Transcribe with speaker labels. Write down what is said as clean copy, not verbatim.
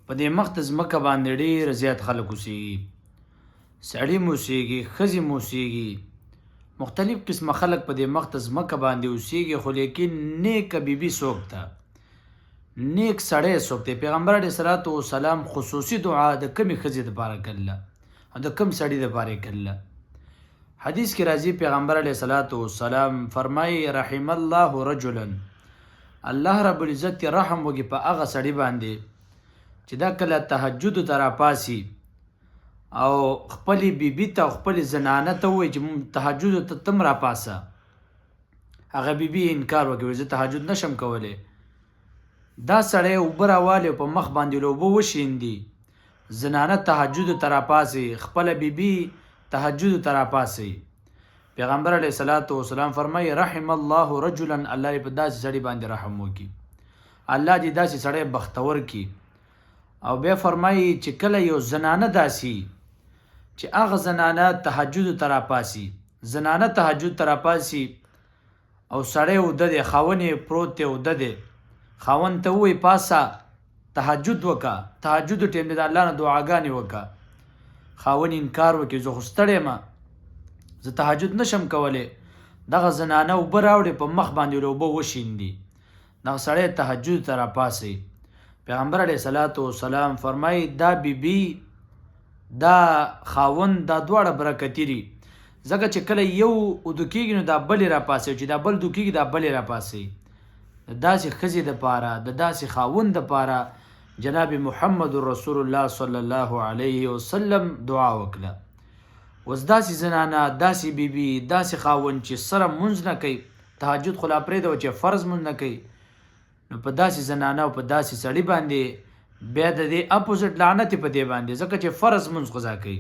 Speaker 1: په دې مخ ته ځمکه باندې ډېر زیات خلک اوسېږي، سړي مو اوسېږي، ښځې مو اوسېږي، مختلف قسمه خلک په دې مخ ته ځمکه باندې اوسېږي، خو لیکن نیکه بیبي څوک ده؟ نیک سړی څوک دی؟ پیغمبر علیه الصلاة والسلام خصوصي دعا د کمې ښځې دپاره کړله او د کم سړي دپاره یې کړله. حدیث کې راځي پیغمبر علیه الصلاة والسلام فرمایي رحم الله رجلا، الله رب العزت رحم وکړي په هغه سړي باندې چې دا کله تهجد ته راپاسي او خپلې بیبي ته او خپلې زنانه ته ووایي چې تهجد ته تم راپاسه، هغه بیبي انکار وکړي زه تهجد نشم کولی، دا سړی اوبه راوالي او په مخ باندې له اوبه وشیندي، زنانه تهجد ته راپاسي، خپله بیبي تهجد ته راپاسي. پیغمبر علیه الصلاة والسلام فرمایي رحم الله رجلا، الله دې په داسې سړي باندې رحم وکړي، الله دې داسې سړی بختور کړي. او بیا فرمایي چې کله یو زنانه داسي چې هغه زنانه تهجد ته راپاسي، زنانه تهجد ته راپاسي او سړی اوده دی، خاوند یې پروت دی اوده دی، خاوند ته ووایي پاسه تهجد وکړه، تهجد ټیم دی د الله نه دعاګانې وکړه، خاوند انکار وکړي زه خو ستړی یم زه تهجد نشم کولی، دغه زنانه اوبه راوړې په مخ باندې له اوبه وشیندي، دغه سړی تهجد ته راپاسی. پیغمبر علیه الصلاة والسلام فرمایي دا بیبي دا خاوند دا دواړه برکتي دي، ځکه چې کله یو ودو کېږي نو دا بلې راپاسي، چې دا بل دو کېږي دا بلې راپاسي. د داسې ښځې دپاره د داسې خاوند دپاره جناب محمد رسول الله صلی الله علیه وسلم دعا وکړه. اوس داسې زنانه، داسې بیبي، داسې خاوند چې سره مونځ نه کوي، تهجد خو لا پرېږده چې فرض مونځ نه کوي، نو په داسې زنانه او په داسې سړي باندې بیا د دې اپوزټ لعنت په دې باندې، ځکه چې فرض مونځ قضا کوي.